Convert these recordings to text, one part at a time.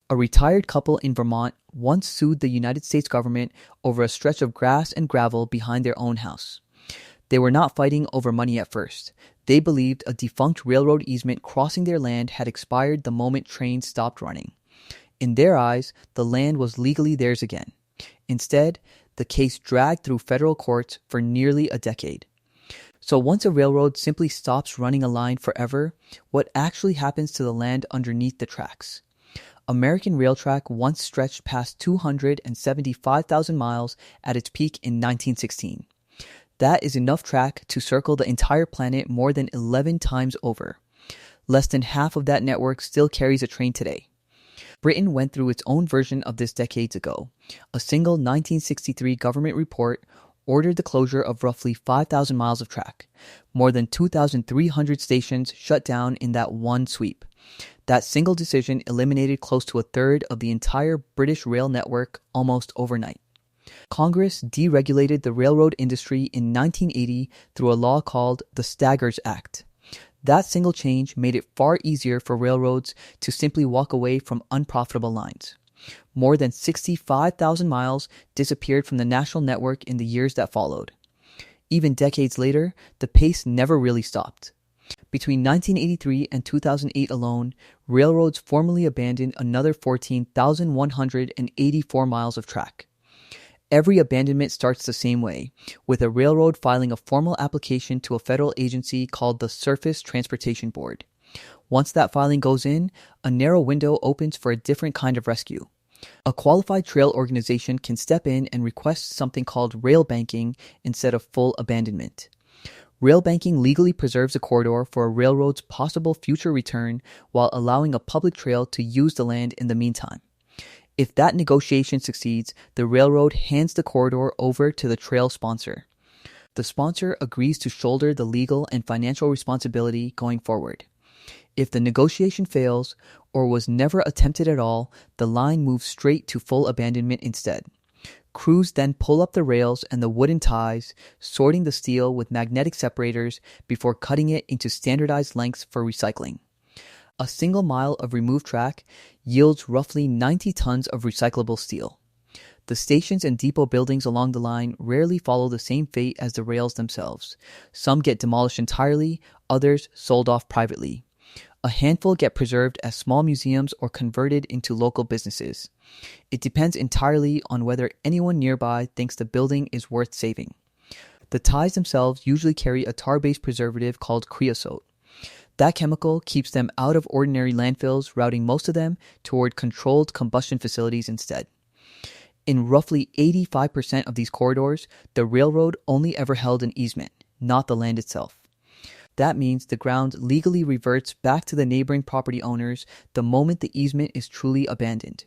A retired couple in Vermont once sued the United States government over a stretch of grass and gravel behind their own house. They were not fighting over money at first. They believed a defunct railroad easement crossing their land had expired the moment trains stopped running. In their eyes, the land was legally theirs again. Instead, the case dragged through federal courts for nearly a decade. So once a railroad simply stops running a line forever, what actually happens to the land underneath the tracks? American rail track once stretched past 275,000 miles at its peak in 1916. That is enough track to circle the entire planet more than 11 times over. Less than half of that network still carries a train today. Britain went through its own version of this decades ago. A single 1963 government report ordered the closure of roughly 5,000 miles of track. More than 2,300 stations shut down in that one sweep. That single decision eliminated close to a third of the entire British rail network almost overnight. Congress deregulated the railroad industry in 1980 through a law called the Staggers Act. That single change made it far easier for railroads to simply walk away from unprofitable lines. More than 65,000 miles disappeared from the national network in the years that followed. Even decades later, the pace never really stopped. Between 1983 and 2008 alone, railroads formally abandoned another 14,184 miles of track. Every abandonment starts the same way, with a railroad filing a formal application to a federal agency called the Surface Transportation Board. Once that filing goes in, a narrow window opens for a different kind of rescue. A qualified trail organization can step in and request something called railbanking instead of full abandonment. Railbanking legally preserves a corridor for a railroad's possible future return while allowing a public trail to use the land in the meantime. If that negotiation succeeds, the railroad hands the corridor over to the trail sponsor. The sponsor agrees to shoulder the legal and financial responsibility going forward. If the negotiation fails, or was never attempted at all, the line moves straight to full abandonment instead. Crews then pull up the rails and the wooden ties, sorting the steel with magnetic separators before cutting it into standardized lengths for recycling. A single mile of removed track yields roughly 90 tons of recyclable steel. The stations and depot buildings along the line rarely follow the same fate as the rails themselves. Some get demolished entirely, others sold off privately. A handful get preserved as small museums or converted into local businesses. It depends entirely on whether anyone nearby thinks the building is worth saving. The ties themselves usually carry a tar-based preservative called creosote. That chemical keeps them out of ordinary landfills, routing most of them toward controlled combustion facilities instead. In roughly 85% of these corridors, the railroad only ever held an easement, not the land itself. That means the ground legally reverts back to the neighboring property owners the moment the easement is truly abandoned.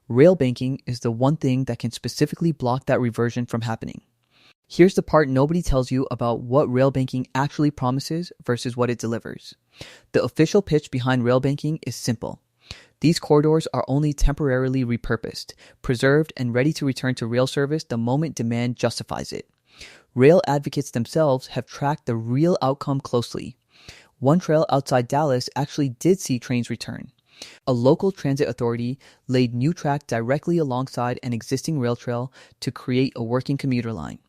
Railbanking is the one thing that can specifically block that reversion from happening. Here's the part nobody tells you about what railbanking actually promises versus what it delivers. The official pitch behind railbanking is simple. These corridors are only temporarily repurposed, preserved, and ready to return to rail service the moment demand justifies it. Rail advocates themselves have tracked the real outcome closely. One trail outside Dallas actually did see trains return. A local transit authority laid new track directly alongside an existing rail trail to create a working commuter line.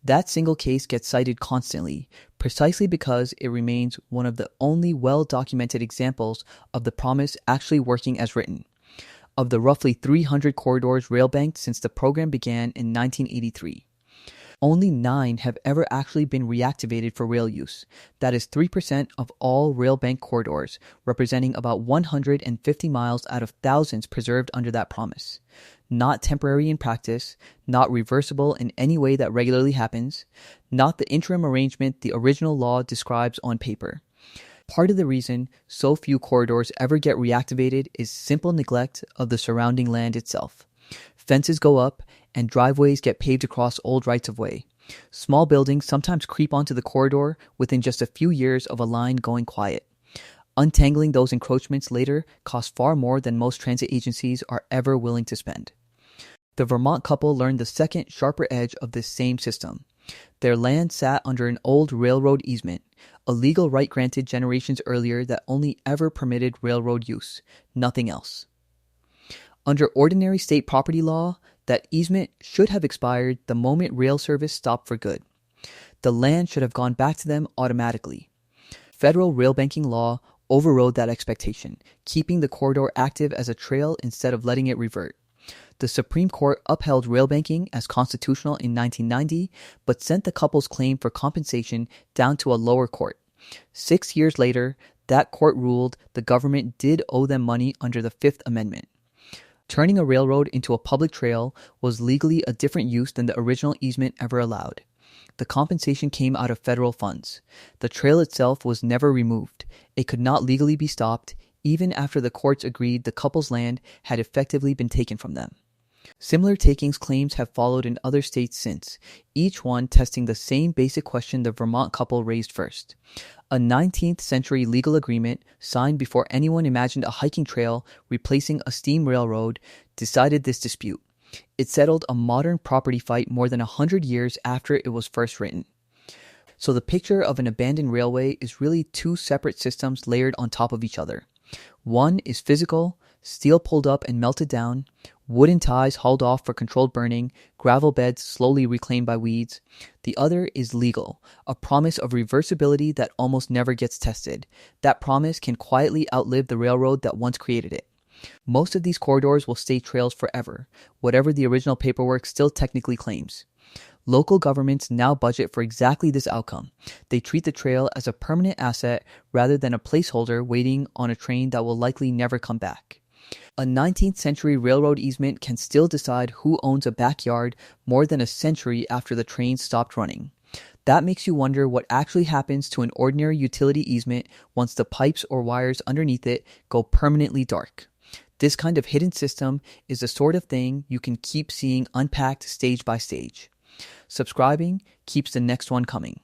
That single case gets cited constantly, precisely because it remains one of the only well-documented examples of the promise actually working as written. Of the roughly 300 corridors railbanked since the program began in 1983, only 9 have ever actually been reactivated for rail use. That is 3% of all railbank corridors, representing about 150 miles out of thousands preserved under that promise. Not temporary in practice, not reversible in any way that regularly happens, not the interim arrangement the original law describes on paper. Part of the reason so few corridors ever get reactivated is simple neglect of the surrounding land itself. Fences go up, and driveways get paved across old rights-of-way. Small buildings sometimes creep onto the corridor within just a few years of a line going quiet. Untangling those encroachments later costs far more than most transit agencies are ever willing to spend. The Vermont couple learned the second, sharper edge of this same system. Their land sat under an old railroad easement, a legal right granted generations earlier that only ever permitted railroad use, nothing else. Under ordinary state property law, that easement should have expired the moment rail service stopped for good. The land should have gone back to them automatically. Federal railbanking law overrode that expectation, keeping the corridor active as a trail instead of letting it revert. The Supreme Court upheld railbanking as constitutional in 1990, but sent the couple's claim for compensation down to a lower court. 6 years later, that court ruled the government did owe them money under the Fifth Amendment. Turning a railroad into a public trail was legally a different use than the original easement ever allowed. The compensation came out of federal funds. The trail itself was never removed. It could not legally be stopped, even after the courts agreed the couple's land had effectively been taken from them. Similar takings claims have followed in other states since, each one testing the same basic question the Vermont couple raised first. A 19th century legal agreement, signed before anyone imagined a hiking trail replacing a steam railroad, decided this dispute. It settled a modern property fight more than 100 years after it was first written. So the picture of an abandoned railway is really two separate systems layered on top of each other. One is physical, steel pulled up and melted down, wooden ties hauled off for controlled burning, gravel beds slowly reclaimed by weeds. The other is legal, a promise of reversibility that almost never gets tested. That promise can quietly outlive the railroad that once created it. Most of these corridors will stay trails forever, whatever the original paperwork still technically claims. Local governments now budget for exactly this outcome. They treat the trail as a permanent asset rather than a placeholder waiting on a train that will likely never come back. A 19th century railroad easement can still decide who owns a backyard more than a century after the train stopped running. That makes you wonder what actually happens to an ordinary utility easement once the pipes or wires underneath it go permanently dark. This kind of hidden system is the sort of thing you can keep seeing unpacked stage by stage. Subscribing keeps the next one coming.